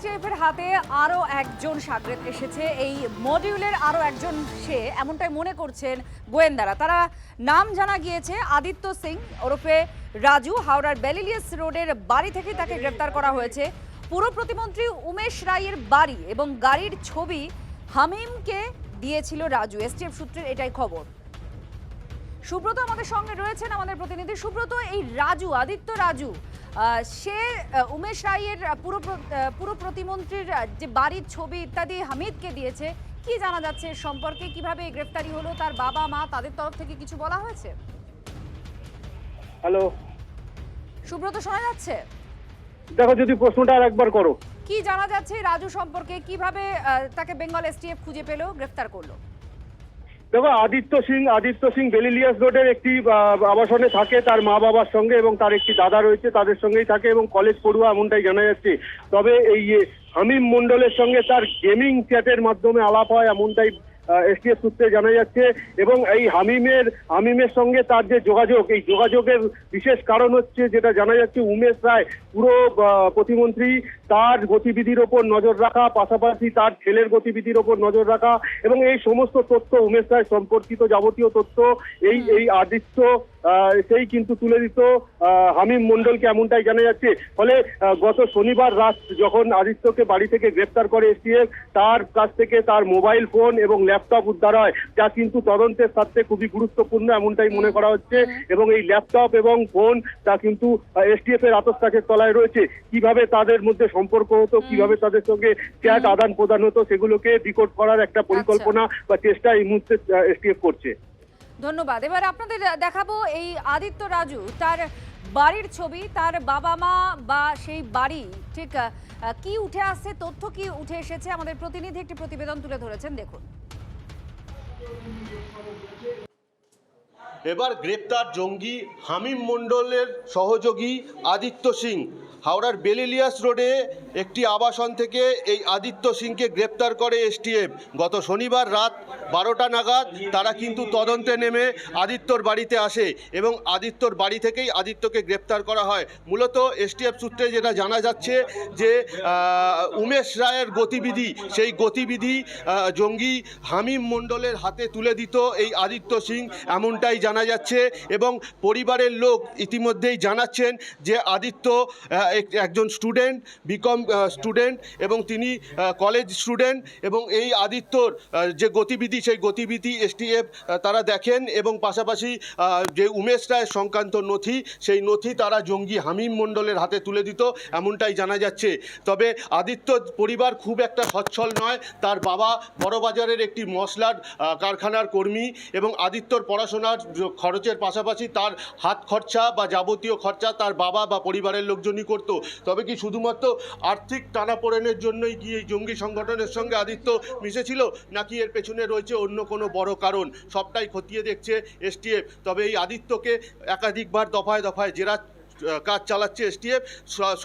STF এর হাতে আরো একজন সাগরেদ এসেছে। এই মডিউলের আরো একজন সে, এমনটাই মনে করছেন গোয়েন্দারা। তারা নাম জানা গিয়েছে আদিত্য সিং ওরফে রাজু। হাওড়ার বেলিলিয়াস রোডের বাড়ি থেকে তাকে গ্রেফতার করা হয়েছে। পুর প্রতিমন্ত্রী উমেশ রায়ের বাড়ি এবং গাড়ির ছবি হামিমকে দিয়েছিল রাজু। এসটিএফ সূত্রের এটাই খবর। সুব্রত আমাদের সঙ্গে রয়েছেন, আমাদের প্রতিনিধি। সুব্রত, এই রাজু, আদিত্য রাজু, সে উমেশ রায়ের পুরো প্রতিমন্ত্রীর যে বাড়ির ছবি ইত্যাদি হামিদকে দিয়েছে। কি জানা যাচ্ছে সম্পর্কে? কিভাবে গ্রেফতারি হলো? তার বাবা মা তাদের তরফ থেকে কিছু বলা হয়েছে? হ্যালো সুব্রত, শোনা যাচ্ছে? দেখো, যদি প্রশ্নটা আর একবার করো। কি জানা যাচ্ছে রাজু সম্পর্কে? কিভাবে তাকে বেঙ্গল এসটিএফ খুঁজে পেল, গ্রেফতার করলো? দেখো, আদিত্য সিং বেলিলিয়াস রোডের একটি আবাসনে থাকে তার মা বাবার সঙ্গে, এবং তার একটি দাদা রয়েছে, তাদের সঙ্গেই থাকে এবং কলেজ পড়ুয়া এমনটাই জানা যাচ্ছে। তবে এই হামিম মন্ডলের সঙ্গে তার গেমিং চ্যাটের মাধ্যমে আলাপ হয় এমনটাই এসটিএফ সূত্রে জানা যাচ্ছে। এবং এই হামিমের সঙ্গে তার যে যোগাযোগ, এই যোগাযোগের বিশেষ কারণ হচ্ছে, যেটা জানা যাচ্ছে, উমেশ রায় পুরো প্রতিমন্ত্রী, তার গতিবিধির ওপর নজর রাখা, পাশাপাশি তার ছেলের গতিবিধির ওপর নজর রাখা, এবং এই সমস্ত তথ্য, উমেশ রায় সম্পর্কিত যাবতীয় তথ্য এই আদিত্য সেই কিন্তু তুলে দিত হামিম মন্ডলকে, এমনটাই জানা যাচ্ছে। ফলে গত শনিবার রাত যখন আদিত্যকে বাড়ি থেকে গ্রেফতার করে এসটিএফ, তার কাছ থেকে তার মোবাইল ফোন এবং ল্যাপটপ উদ্ধার হয়, যা কিন্তু তদন্তের স্বার্থে খুবই গুরুত্বপূর্ণ এমনটাই মনে করা হচ্ছে। এবং এই ল্যাপটপ এবং ফোন তা কিন্তু এসটিএফ এর আতসকাচের তলায় রয়েছে। কিভাবে তাদের মধ্যে সম্পর্ক হতো, কিভাবে তাদের সঙ্গে চ্যাট আদান প্রদান হতো, সেগুলোকে ডিকোড করার একটা পরিকল্পনা বা চেষ্টা এই মুহূর্তে এসটিএফ করছে। ধন্যবাদ। এবার আপনাদের দেখাবো এই আদিত্য রাজু, তার বাড়ির ছবি, তার বাবা মা বা সেই বাড়ি ঠিক কি উঠে আসছে, তথ্য কি উঠে এসেছে। আমাদের প্রতিনিধি একটি প্রতিবেদন তুলে ধরেছেন, দেখুন। এবার গ্রেপ্তার জঙ্গি হামিম মণ্ডলের সহযোগী আদিত্য সিং। হাওড়ার বেলিলিয়াস রোডে একটি আবাসন থেকে এই আদিত্য সিংকে গ্রেপ্তার করে এসটিএফ। গত শনিবার রাত 12টা নাগাদ তারা কিন্তু তদন্তে নেমে আদিত্যর বাড়িতে আসে এবং আদিত্যর বাড়ি থেকেই আদিত্যকে গ্রেপ্তার করা হয়। মূলত এসটিএফ সূত্রে যেটা জানা যাচ্ছে যে উমেশ রায়ের গতিবিধি, সেই গতিবিধি জঙ্গি হামিম মণ্ডলের হাতে তুলে দিত এই আদিত্য সিং, এমনটাই জানা যাচ্ছে। এবং পরিবারের লোক ইতিমধ্যেই জানাচ্ছেন যে আদিত্য একজন স্টুডেন্ট, বিকম স্টুডেন্ট, এবং তিনি কলেজ স্টুডেন্ট। এবং এই আদিত্যর যে গতিবিধি, সেই গতিবিধি এসটিএফ তারা দেখেন, এবং পাশাপাশি যে উমেশ রায়ের সংক্রান্ত নথি, সেই নথি তারা জঙ্গি হামিম মণ্ডলের হাতে তুলে দিত, এমনটাই জানা যাচ্ছে। তবে আদিত্য পরিবার খুব একটা সচ্ছল নয়। তার বাবা বড়বাজারের একটি মশলার কারখানার কর্মী, এবং আদিত্যর পড়াশোনার খরচের পাশাপাশি তার হাত খরচা বা যাবতীয় খরচা তার বাবা বা পরিবারের লোকজনই করত। তবে কি শুধুমাত্র আর্থিক টানাপোড়েনের জন্যই কি এই জঙ্গি সংগঠনের সঙ্গে আদিত্য মিশেছিল, নাকি এর পেছনে রয়েছে অন্য কোনো বড় কারণ? সবটাই খতিয়ে দেখছে এসটিএফ। তবে এই আদিত্যকে একাধিকবার দফায় দফায় জেরা কাজ চালাচ্ছে এসটিএফ।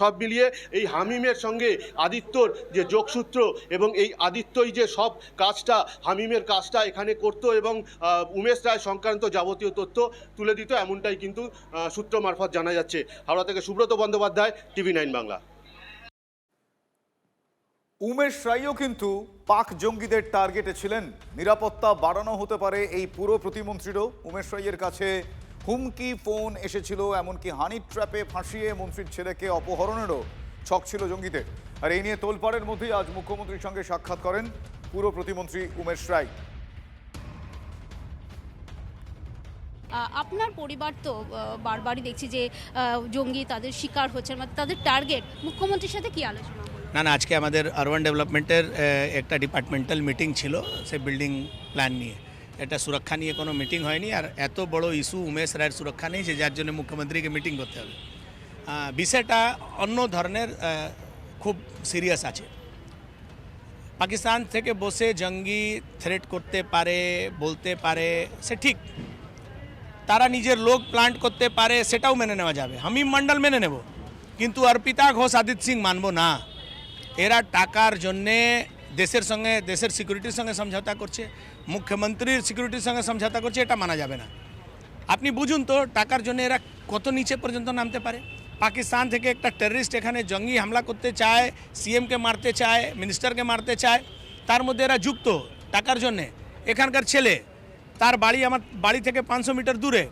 সব মিলিয়ে এই হামিমের সঙ্গে আদিত্যর যে যোগসূত্র, এবং এই আদিত্যই যে সব কাজটা, হামিমের কাজটা এখানে করত এবং উমেশ রায় সংক্রান্ত যাবতীয় তথ্য তুলে দিত, এমনটাই কিন্তু সূত্র মারফত জানা যাচ্ছে। হাওড়া থেকে সুব্রত বন্দ্যোপাধ্যায়, TV9 বাংলা। উমেশ রায়ও কিন্তু পাক জঙ্গিদের টার্গেটে ছিলেন। নিরাপত্তা বাড়ানো হতে পারে এই পুরো প্রতিমন্ত্রীরও। উমেশ রায়ের কাছে হুমকি ফোন এসেছিল, এমনকি হানি ট্র্যাপে ফাঁসিয়ে মন্ত্রীর ছেলেকে অপহরণেরও ছক ছিল জঙ্গিদের। আর এই নিয়ে তোলপাড়ের মধ্যেই আজ মুখ্যমন্ত্রীর সঙ্গে সাক্ষাৎ করেন পুরো প্রতিমন্ত্রী উমেশ রায়। আপনার পরিবার তো বারবারই দেখছি যে জঙ্গি তাদের শিকার হচ্ছে, তাদের টার্গেট। মুখ্যমন্ত্রীর সাথে কি আলোচনা? না, আজকে আমাদের আরবান ডেভেলপমেন্টের একটা ডিপার্টমেন্টাল মিটিং ছিল, সে বিল্ডিং প্ল্যান নিয়ে। এটা সুরক্ষা নিয়ে কোনো মিটিং হয়নি, আর এত বড় ইস্যু উমেশ রায়ের সুরক্ষা নেই যে যার জন্য মুখ্যমন্ত্রীকে মিটিং করতে হবে। বিষয়টা অন্য ধরনের, খুব সিরিয়াস আছে। পাকিস্তান থেকে বসে জঙ্গি থ্রেট করতে পারে, বলতে পারে, সে ঠিক। তারা নিজের লোক প্লান্ট করতে পারে, সেটাও মেনে নেওয়া যাবে। হামিম মণ্ডল মেনে নেব, কিন্তু অর্পিতা ঘোষ, আদিত্য সিং মানব না। এরা টাকার জন্যে দেশের সঙ্গে, দেশের সিকিউরিটির সঙ্গে সমঝোতা করছে, মুখ্যমন্ত্রীর সিকিউরিটির সঙ্গে সমঝোতা করছে, এটা মানা যাবে না। আপনি বুঝুন তো টাকার জন্য এরা কত নিচে পর্যন্ত নামতে পারে। পাকিস্তান থেকে একটা টেররিস্ট এখানে জঙ্গি হামলা করতে চায়, সিএমকে মারতে চায়, মিনিস্টারকে মারতে চায়, তার মধ্যে এরা যুক্ত টাকার জন্যে। এখানকার ছেলে, তার বাড়ি আমার বাড়ি থেকে 500 মিটার দূরে।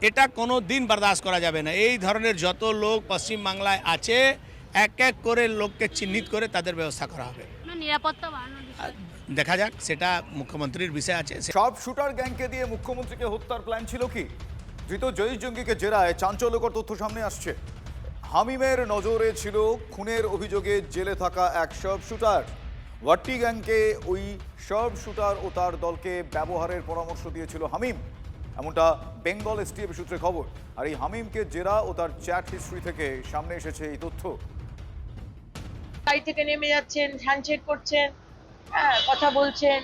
এটা কোনো দিন বরদাস্ত করা যাবে না। এই ধরনের যত লোক পশ্চিমবাংলায় আছে এক এক করে লোককে চিহ্নিত করে তাদের ব্যবস্থা করা হবে। নিরাপত্তা বাড়ানোর বিষয় দেখা যাক, সেটা মুখ্যমন্ত্রীর বিষয় আছে। সব শুটার গ্যাংকে দিয়ে মুখ্যমন্ত্রীকে হত্যার প্ল্যান ছিল কি? ধৃত জয়ীশ জঙ্গিকে জেরায় চাঞ্চল্যকর তথ্য সামনে আসছে। হামিমের নজরে ছিল খুনের অভিযোগে জেলে থাকা এক সব শুটার। ওয়াট্টি গ্যাংকে ওই সব শুটার ও তার দলকে ব্যবহারের পরামর্শ দিয়েছিল হামিম, এমনটা বেঙ্গল এসটিএফ সূত্রে খবর। আর এই হামিমকে জেরা ও তার চ্যাট হিস্ট্রি থেকে সামনে এসেছে এই তথ্য। গাড়ি থেকে নেমে যাচ্ছেন, হ্যান্ডশেক করছেন, হ্যাঁ কথা বলছেন।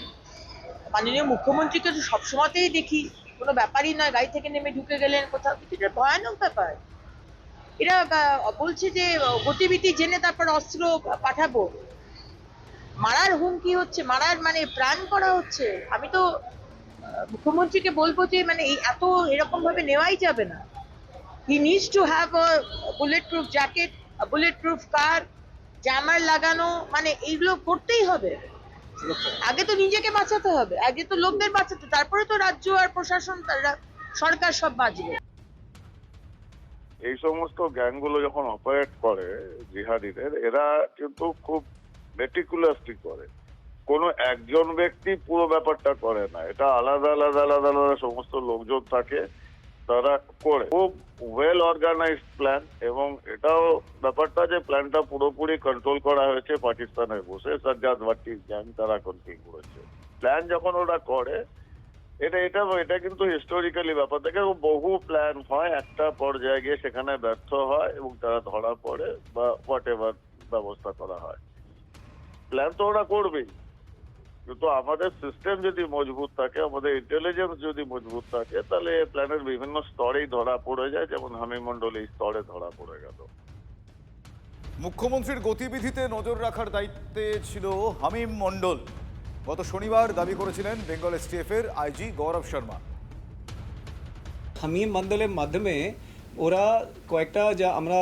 মাননীয় মুখ্যমন্ত্রীকে তো সবসময়তেই দেখি, কোনো ব্যাপারই নয়, গাড়ি থেকে নেমে ঢুকে গেলেন কোথাও, কিছুটা ভয়ানক ব্যাপার। এরা বলছে যে গতিবিধি জেনে তারপর অস্ত্র পাঠাবো। মারার হুমকি হচ্ছে, মারার মানে প্রাণ করা হচ্ছে। আমি তো মুখ্যমন্ত্রীকে বলবো যে মানে এত এরকম ভাবে নেওয়াই যাবে না। হি needs to have a bullet proof jacket, bullet proof car, jammer লাগানো, মানে এইগুলো করতেই হবে। আগে তো নিজেকে বাঁচাতে হবে, আগে তো লোকদের বাঁচাতে, তারপরে তো রাজ্য আর প্রশাসন, সরকার সব বাঁচবে। এই সমস্ত গ্যাংগুলো যখন অপারেট করে জিহাদিদের, এরা কিন্তু খুব মেটিকুলাসলি করে। কোনো একজন ব্যক্তি পুরো ব্যাপারটা করে না, এটা আলাদা আলাদা আলাদা আলাদা সমস্ত লোকজন থাকে, তারা করে। খুব ওয়েল অর্গানাইজড প্ল্যান, এবং এটাও ব্যাপারটা যে প্ল্যানটা পুরোপুরি কন্ট্রোল করা হয়েছে পাকিস্তানের বসে সাজ্জাদ ভাট্টির গ্যাং, তারা কন্ট্রোল করেছে। প্ল্যান যখন ওরা করে, এটা কিন্তু হিস্টোরিক্যালি ব্যাপার থেকে বহু প্ল্যান হয়, একটা পর্যায়ে গিয়ে সেখানে ব্যর্থ হয় এবং তারা ধরা পড়ে বা হোয়াট এভার ব্যবস্থা করা হয়। প্ল্যান তো ওরা করবেই, কিন্তু আমাদের সিস্টেম যদি মজবুত থাকে, আমাদের ইন্টেলিজেন্স যদি মজবুত থাকে, তাহলে এই প্ল্যানের বিভিন্ন স্তরেই ধরা পড়ে যায়, যেমন হামিম মন্ডল এই স্তরে ধরা পড়ে গেল। মুখ্যমন্ত্রীর গতিবিধিতে নজর রাখার দায়িত্বে ছিল হামিম মন্ডল। গত শনিবার দাবি করেছিলেন বেঙ্গল এসটিএফ এর আইজি গৌরব শর্মা। হামিম মন্ডলের মাধ্যমে ওরা কয়েকটা যা আমরা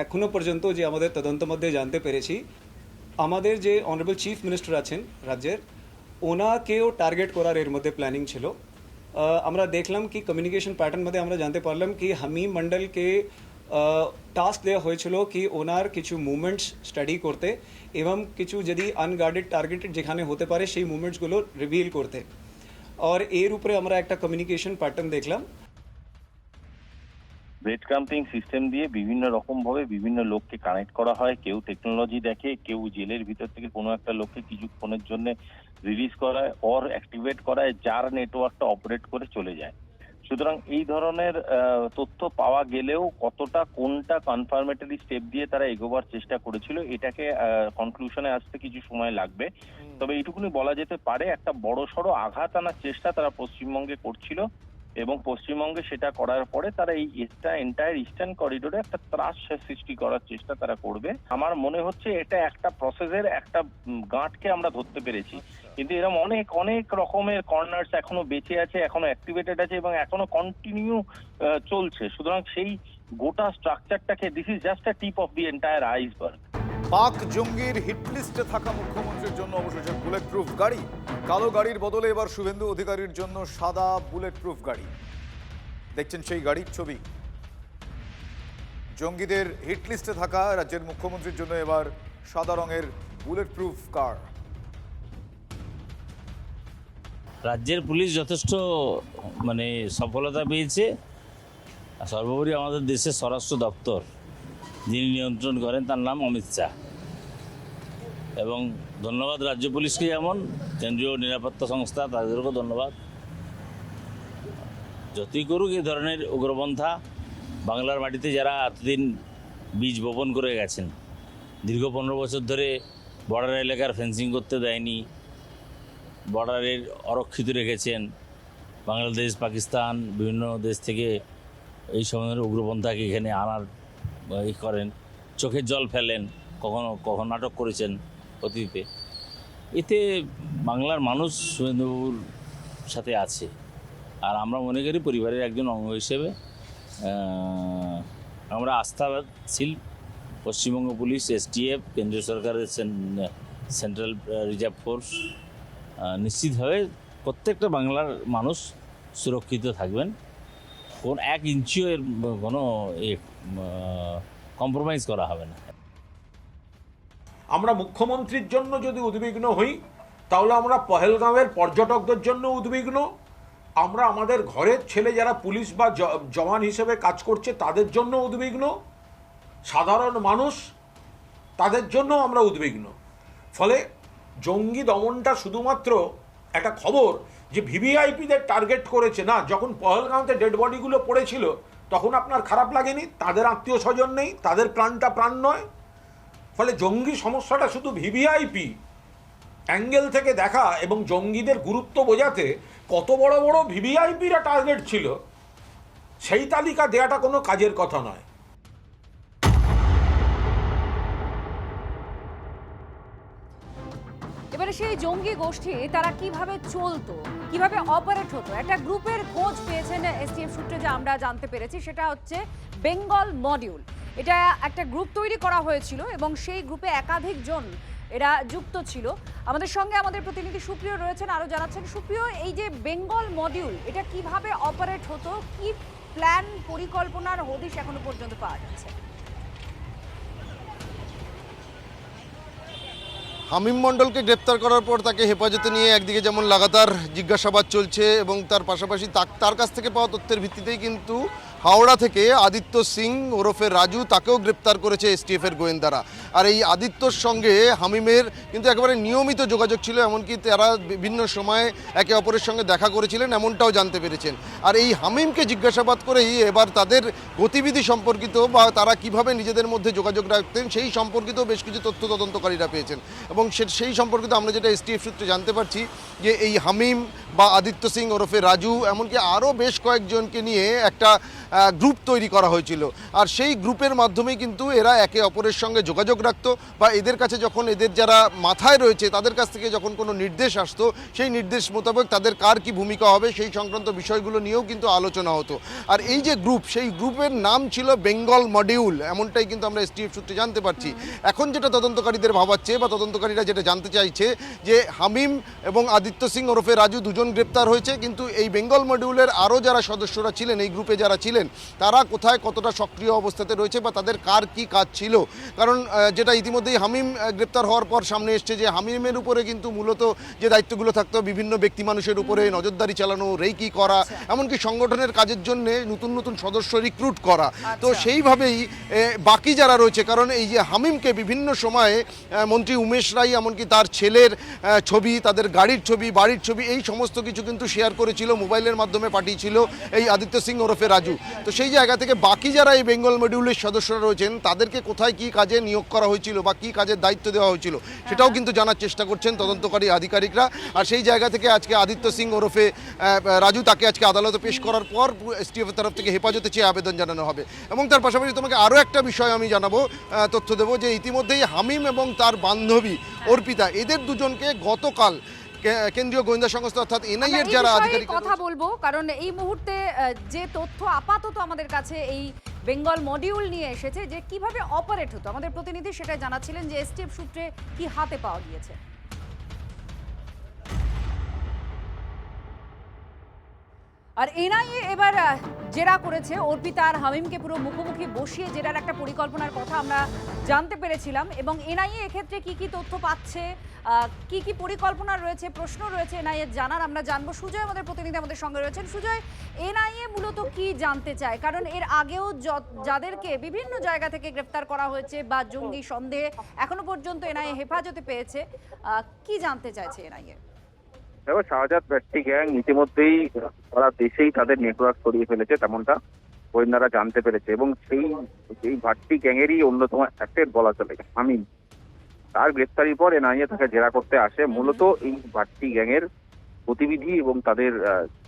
এখনো পর্যন্ত যে আমাদের তদন্ত মধ্যে জানতে পেরেছি, আমাদের যে অনারেবল চিফ মিনিস্টার আছেন রাজ্যের, ওনাকেও টার্গেট করার এর মধ্যে প্ল্যানিং ছিল। আমরা দেখলাম কি কমিউনিকেশন প্যাটার্ন মধ্যে আমরা জানতে পারলাম কি হামিম মন্ডলকে টাস্ক দেওয়া হয়েছিল কি ওনার কিছু মুভমেন্টস স্টাডি করতে এবং কিছু যদি আনগার্ডেড টার্গেটেড যেখানে হতে পারে সেই মুভমেন্টসগুলো রিভিল করতে। আর এর উপরে আমরা একটা কমিউনিকেশন প্যাটার্ন দেখলাম। ব্রেড ক্রাম্পিং সিস্টেম দিয়ে বিভিন্ন রকম ভাবে বিভিন্ন লোককে কানেক্ট করা হয়। কেউ টেকনোলজি দেখে, কেউ জেলের ভিতর থেকে কোনো একটা লোককে কিছুক্ষণের জন্য রিলিজ করায় অর অ্যাক্টিভেট করায়, যার নেটওয়ার্কটা অপারেট করে চলে যায়। সুতরাং এই ধরনের তথ্য পাওয়া গেলেও কতটা কোনটা কনফার্মেটরি স্টেপ দিয়ে তারা এগোবার চেষ্টা করেছিল, এটাকে কনক্লুশনে আসতে কিছু সময় লাগবে। তবে এইটুকুনি বলা যেতে পারে, একটা বড়সড় আঘাত আনার চেষ্টা তারা পশ্চিমবঙ্গে করছিল, এবং পশ্চিমবঙ্গে সেটা করার পরে তারা এই এন্টায়ার ইস্টার্ন করিডোরে একটা ত্রাস সৃষ্টি করার চেষ্টা তারা করবে। আমার মনে হচ্ছে এটা একটা প্রসেসের একটা গাঁটকে আমরা ধরতে পেরেছি, কিন্তু এরকম অনেক অনেক রকমের কর্নার্স এখনো বেঁচে আছে, এখনো অ্যাক্টিভেটেড আছে এবং এখনো কন্টিনিউ চলছে। সুতরাং সেই গোটা স্ট্রাকচারটাকে, this is just a tip of the entire iceberg. Pak জঙ্গির হিটলিস্টে থাকা মুখ্যমন্ত্রীর জন্য অবশেষে বুলেট প্রুফ গাড়ি। কালো গাড়ির বদলে এবার শুভেন্দু অধিকারীর জন্য সাদা বুলেট প্রুফ গাড়ি। দেখছেন সেই গাড়ির ছবি। জঙ্গিদের হিটলিস্টে থাকা রাজ্যের মুখ্যমন্ত্রীর জন্য এবার সাদা রঙের বুলেট প্রুফ কার। রাজ্যের পুলিশ যথেষ্ট সফলতা পেয়েছে। সর্বোপরি আমাদের দেশের স্বরাষ্ট্র দপ্তর যিনি নিয়ন্ত্রণ করেন তার নাম অমিত শাহ, এবং ধন্যবাদ রাজ্য পুলিশকে, যেমন কেন্দ্রীয় নিরাপত্তা সংস্থা তাদেরকেও ধন্যবাদ। যতই করুক এই ধরনের উগ্রপন্থা বাংলার মাটিতে যারা এতদিন বীজ বপন করে গেছেন, দীর্ঘ 15 বছর ধরে বর্ডার এলাকার ফেন্সিং করতে দেয়নি, বর্ডারের অরক্ষিত রেখেছেন, বাংলাদেশ পাকিস্তান বিভিন্ন দেশ থেকে এই সময়ের উগ্রপন্থাকে এখানে আনার করেন, চোখের জল ফেলেন, কখনো নাটক করেছেন অতীতে। এতে বাংলার মানুষ শুভেন্দুবাবুর সাথে আছে, আর আমরা মনে করি পরিবারের একজন অঙ্গ হিসেবে আমরা আস্থাশীল পশ্চিমবঙ্গ পুলিশ, এসটিএফ, কেন্দ্রীয় সরকারের সেন্ট্রাল রিজার্ভ ফোর্স নিশ্চিতভাবে প্রত্যেকটা বাংলার মানুষ সুরক্ষিত থাকবেন। কোন 1 ইঞ্চিও এর কোনো কম্প্রোমাইজ করা হবে না। আমরা মুখ্যমন্ত্রীর জন্য যদি উদ্বিগ্ন হই, তাহলে আমরা পহেলগাঁওয়ের পর্যটকদের জন্য উদ্বিগ্ন, আমরা আমাদের ঘরের ছেলে যারা পুলিশ বা জওয়ান হিসেবে কাজ করছে তাদের জন্য উদ্বিগ্ন, সাধারণ মানুষ তাদের জন্য আমরা উদ্বিগ্ন। ফলে জঙ্গি দমনটা শুধুমাত্র একটা খবর যে ভিভিআইপিদের টার্গেট করেছে না। যখন পহেলগাঁওতে ডেড বডিগুলো পড়েছিল তখন আপনার খারাপ লাগেনি? তাদের আত্মীয় স্বজন নেই, তাদের প্রাণটা প্রাণ নয়। ফলে জঙ্গি সমস্যাটা শুধু ভিভিআইপি অ্যাঙ্গেল থেকে দেখা এবং জঙ্গিদের গুরুত্ব বোঝাতে কত বড় বড় ভিভিআইপিরা টার্গেট ছিল সেই তালিকা দেওয়াটা কোনো কাজের কথা নয়। এবারে সেই জঙ্গি গোষ্ঠী তারা কিভাবে চলতো, কিভাবে অপারেট হতো, একটা গ্রুপের খোঁজ পেয়েছেন এসটিএফ সূত্রে, যা আমরা জানতে পেরেছি সেটা হচ্ছে বেঙ্গল মডিউল। এটা একটা গ্রুপ তৈরি করা হয়েছিল এবং সেই গ্রুপে একাধিক জন এরা যুক্ত ছিল। আমাদের সঙ্গে আমাদের প্রতিনিধি সুপ্রিয় রয়েছেন, আরো জানাচ্ছেন। সুপ্রিয়, এই যে বেঙ্গল মডিউল এটা কিভাবে অপারেট হতো, কি প্ল্যান পরিকল্পনার হদিশ এখনো পর্যন্ত পাওয়া যাচ্ছে? হামিম মণ্ডলকে গ্রেপ্তার করার পর তাকে হেফাজতে নিয়ে একদিকে যেমন লাগাতার জিজ্ঞাসাবাদ চলছে এবং তার পাশাপাশি তার কাছ থেকে পাওয়া তথ্যের ভিত্তিতেই কিন্তু হাওড়া থেকে আদিত্য সিং ওরফে রাজু তাকেও গ্রেপ্তার করেছে এসটিএফের গোয়েন্দারা। আর এই আদিত্যর সঙ্গে হামিমের কিন্তু একেবারে নিয়মিত যোগাযোগ ছিল, এমনকি তারা বিভিন্ন সময়ে একে অপরের সঙ্গে দেখা করেছিলেন এমনটাও জানতে পেরেছেন। আর এই হামিমকে জিজ্ঞাসাবাদ করেই এবার তাদের গতিবিধি সম্পর্কিত বা তারা কিভাবে নিজেদের মধ্যে যোগাযোগ রাখতেন সেই সম্পর্কিত বেশ কিছু তথ্য তদন্তকারীরা পেয়েছেন। এবং সেই সম্পর্কিত আমরা যেটা এসটিএফ সূত্রে জানতে পারছি যে এই হামিম বা আদিত্য সিং ওরফে রাজু এমনকি আরও বেশ কয়েকজনকে নিয়ে একটা গ্রুপ তৈরি করা হয়েছিল। আর সেই গ্রুপের মাধ্যমেই কিন্তু এরা একে অপরের সঙ্গে যোগাযোগ রাখতো বা এদের কাছে যখন এদের যারা মাথায় রয়েছে তাদের কাছ থেকে যখন কোনো নির্দেশ আসতো সেই নির্দেশ মোতাবেক তাদের কার কি ভূমিকা হবে সেই সংক্রান্ত বিষয়গুলো নিয়েও কিন্তু আলোচনা হতো। আর এই যে গ্রুপ, সেই গ্রুপের নাম ছিল বেঙ্গল মডিউল, এমনটাই কিন্তু আমরা এসটিএফ সূত্রে জানতে পারছি। এখন যেটা তদন্তকারীদের ভাবাচ্ছে বা তদন্তকারীরা যেটা জানতে চাইছে যে হামিম এবং আদিত্য সিং ওরফে রাজু দুজন গ্রেপ্তার হয়েছে, কিন্তু এই বেঙ্গল মডিউলের আরও যারা সদস্যরা ছিলেন এই গ্রুপে যারা ছিলেন তারা কোথায় কতটা সক্রিয় অবস্থাতে রয়েছে বা তাদের কার কি কাজ ছিল। কারণ যেটা ইতিমধ্যেই হামিম গ্রেপ্তার হওয়ার পর সামনে এসছে যে হামিমের উপরে কিন্তু মূলত যে দায়িত্বগুলো থাকতো বিভিন্ন ব্যক্তি মানুষের উপরে নজরদারি চালানো, রেকি করা, এমনকি সংগঠনের কাজের জন্য নতুন নতুন সদস্য রিক্রুট করা। তো সেইভাবেই বাকি যারা রয়েছে, কারণ এই যে হামিমকে বিভিন্ন সময়ে মন্ত্রী উমেশ রায় এমনকি তার ছেলের ছবি, তাদের গাড়ির ছবি, বাড়ির ছবি, এই সমস্ত কিছু কিন্তু শেয়ার করেছিল, মোবাইলের মাধ্যমে পাঠিয়েছিল এই আদিত্য সিং ওরফে রাজু। তো সেই জায়গা থেকে বাকি যারা এই বেঙ্গল মডিউলের সদস্যরা রয়েছেন তাদেরকে কোথায় কি কাজে নিয়োগ করা হয়েছিল বা কি কাজের দায়িত্ব দেওয়া হয়েছিল সেটাও কিন্তু জানার চেষ্টা করছেন তদন্তকারী আধিকারিকরা। আর সেই জায়গা থেকে আজকে আদিত্য সিং ওরফে রাজু তাকে আজকে আদালতে পেশ করার পর এসটিএফের তরফ থেকে হেফাজতে চেয়ে আবেদন জানানো হবে। এবং তার পাশাপাশি তোমাকে আরও একটা বিষয় আমি জানাবো, তথ্য দেবো যে ইতিমধ্যেই হামিম এবং তার বান্ধবী অর্পিতা এদের দুজনকে গতকাল কেন্দ্রীয় গোয়েন্দা সংস্থা অর্থাৎ এনআইএর যারা আধিকারিক কথা বলবো, কারণ এই মুহূর্তে যে তথ্য আপাতত আমাদের কাছে এই বেঙ্গল মডিউল নিয়ে এসেছে যে কিভাবে অপারেট হতো, আমাদের প্রতিনিধি সেটা জানাচ্ছিলেন যে এসটিএফ সূত্রে কি হাতে পাওয়া গিয়েছে। আর এনআইএ এবার জেরা করেছে অর্পিতা আর হামিমকে পুরো মুখোমুখি বসিয়ে জেরার একটা পরিকল্পনার কথা আমরা জানতে পেরেছিলাম। এবং এনআইএ এক্ষেত্রে কি কি তথ্য পাচ্ছে, কি কি পরিকল্পনা রয়েছে, প্রশ্ন রয়েছে এনআইএ জানার, আমরা জানবো। সুজয় আমাদের প্রতিনিধি আমাদের সঙ্গে রয়েছেন। সুজয়, এনআইএ মূলত কি জানতে চায়? কারণ এর আগেও যাদেরকে বিভিন্ন জায়গা থেকে গ্রেফতার করা হয়েছে বা জঙ্গি সন্দেহে এখনো পর্যন্ত এনআইএ হেফাজতে পেয়েছে, কি জানতে চাইছে এনআইএ? দেখো, শাহজাদ ব্যক্তি গ্যাং ইতিমধ্যেই সারা দেশেই তাদের নেটওয়ার্ক ছড়িয়ে ফেলেছে, তেমনটা গোয়েন্দারা জানতে পেরেছে। এবং সেই ভাট্টি গ্যাংয়েরই অন্যতম অ্যাক্টেড বলা চলে হামিম। তার গ্রেফতারির পর এনআইএ তাকে জেরা করতে আসে মূলত এই ভাট্টি গ্যাংয়ের গতিবিধি এবং তাদের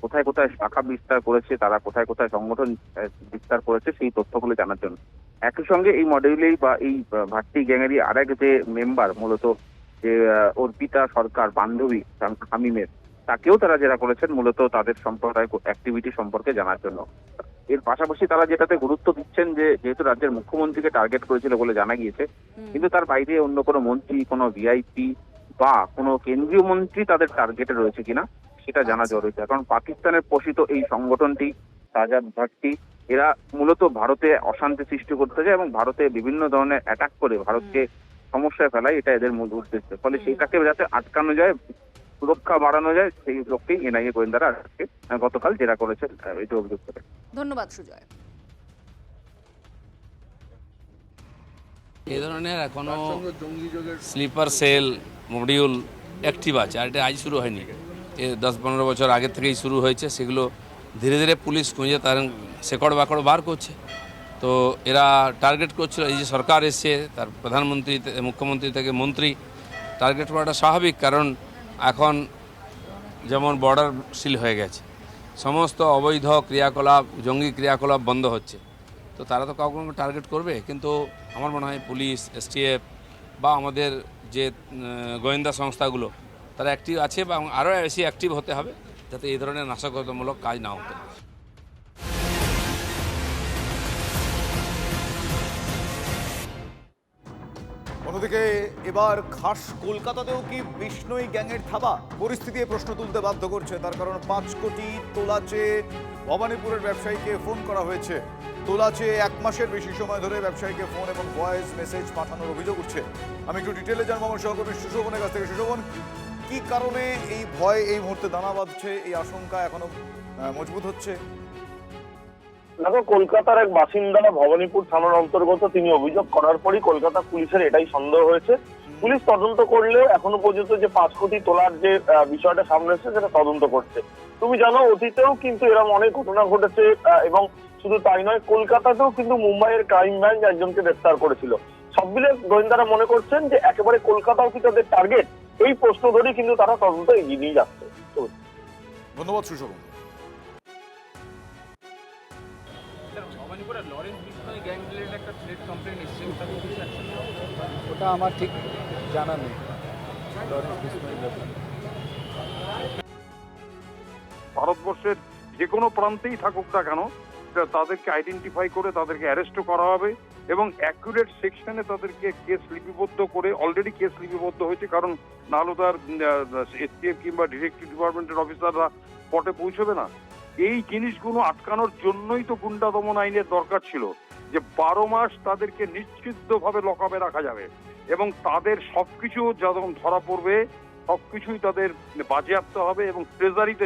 কোথায় কোথায় শাখা বিস্তার করেছে, তারা কোথায় কোথায় সংগঠন বিস্তার করেছে সেই তথ্যগুলো জানার জন্য। একই সঙ্গে এই মডেলেই বা এই ভাট্টি গ্যাংয়েরই আরেক যে মেম্বার মূলত যে অর্পিতা সরকার বান্ধবী হামিমের, তাকেও তারা জেরা করেছেন মূলত তাদের সম্প্রদায় অ্যাক্টিভিটি সম্পর্কে জানার জন্য। এর পাশাপাশি তারা যেটাতে গুরুত্ব দিচ্ছেন যে যেহেতু রাজ্যের মুখ্যমন্ত্রীকে টার্গেট করেছিল বলে জানা গিয়েছে, কিন্তু তার বাইরে অন্য কোনো মন্ত্রী, কোনো ভিআইপি বা কোনো কেন্দ্রীয় মন্ত্রী তাদের টার্গেটে রয়েছে কিনা সেটা জানা জরুরি। কারণ পাকিস্তানের পোষিত এই সংগঠনটি শাহজাদ ভাট্টি এরা মূলত ভারতে অশান্তি সৃষ্টি করতে যায় এবং ভারতে বিভিন্ন ধরনের অ্যাটাক করে ভারতকে সমস্যায় ফেলায়, এটা এদের মূল উদ্দেশ্য। ফলে সেইটাকে যাতে আটকানো যায়, সুরক্ষা বাড়ানো যায়, সেই লক্ষ্যেই এনআইএ গোয়েন্দারা আজকে গতকাল জেরা করেছে এটা অভিযোগ করে। ধন্যবাদ সুজয়। এই ধরনের এখনো স্লিপার সেল মডিউল অ্যাক্টিভ আছে, আর এটা আজ শুরু হয়নি, 10-15 বছর আগের থেকেই শুরু হয়েছে। সেগুলো ধীরে ধীরে পুলিশ খুঁজে তার শেকড় বাকড় বার করছে। তো এরা টার্গেট করছিল, এই যে সরকার এসছে, তার প্রধানমন্ত্রী, মুখ্যমন্ত্রী থেকে মন্ত্রী, টার্গেট করাটা স্বাভাবিক। কারণ এখন যেমন বর্ডার সিল হয়ে গেছে, সমস্ত অবৈধ ক্রিয়াকলাপ, জঙ্গি ক্রিয়াকলাপ বন্ধ হচ্ছে, তো তারা তো কাউকে টার্গেট করবে। কিন্তু আমার মনে হয় পুলিশ, এসটিএফ বা আমাদের যে গোয়েন্দা সংস্থাগুলো তারা অ্যাক্টিভ আছে বা আরও বেশি অ্যাক্টিভ হতে হবে যাতে এই ধরনের নাশকতামূলক কাজ না হতে পারে। অন্যদিকে এবার খাস কলকাতাতেও কি বিষ্ণুই গ্যাংয়ের থাবা? পরিস্থিতি প্রশ্ন তুলতে বাধ্য করছে। তার কারণ 5 কোটি তোলাচে ভবানীপুরের ব্যবসায়ীকে ফোন করা হয়েছে। তোলাচে 1 মাসের বেশি সময় ধরে ব্যবসায়ীকে ফোন এবং ভয়েস মেসেজ পাঠানোর অভিযোগ উঠছে। আমি একটু ডিটেলে জানবো আমার সহকর্মী সুশোভনের কাছ থেকে। সুশোভন, কি কারণে এই ভয় এই মুহূর্তে দানা বাঁধছে, এই আশঙ্কা এখনো মজবুত হচ্ছে? দেখো, কলকাতার এক বাসিন্দা ভবানীপুর থানার অন্তর্গত, তিনি অভিযোগ করার পরই কলকাতা পুলিশের এটাই সন্দেহ হয়েছে। পুলিশ তদন্ত করলেও এখনো পর্যন্ত যে 5 কোটি তোলার যে বিষয়টা সামনে এসেছে সেটা তদন্ত করছে। তুমি জানো, অতীতেও কিন্তু এরকম অনেক ঘটনা ঘটেছে এবং শুধু তাই নয়, কলকাতাতেও কিন্তু মুম্বাইয়ের ক্রাইম ব্রাঞ্চ একজনকে গ্রেফতার করেছিল। সব মিলে গোয়েন্দারা মনে করছেন যে একেবারে কলকাতাও কি তাদের টার্গেট, এই প্রশ্ন ধরেই কিন্তু তারা তদন্ত এগিয়ে নিয়ে যাচ্ছে। ধন্যবাদ সুশোভন। ওটা আমার ঠিক জানা নেই। ভারতবর্ষের যে কোনো প্রান্তেই থাকুক না কেন, তাদেরকে আইডেন্টিফাই করে তাদেরকে অ্যারেস্টও করা হবে এবং অ্যাকুরেট সেকশনে তাদেরকে কেস লিপিবদ্ধ করে, অলরেডি কেস লিপিবদ্ধ হয়েছে, কারণ নাহলে তার এসটিএফ কিংবা ডিটেকটিভ ডিপার্টমেন্টের অফিসাররা স্পটে পৌঁছবে না। এই জিনিসগুলো আটকানোর জন্যই তো গুন্ডা দমন আইনের দরকার ছিল, যে 12 মাস তাদেরকে নিশ্চিতভাবে লকআপে রাখা যাবে এবং তাদের সবকিছু যখন ধরা পড়বে সবকিছুই তাদের বাজেয়াপ্ত হবে এবং ট্রেজারিতে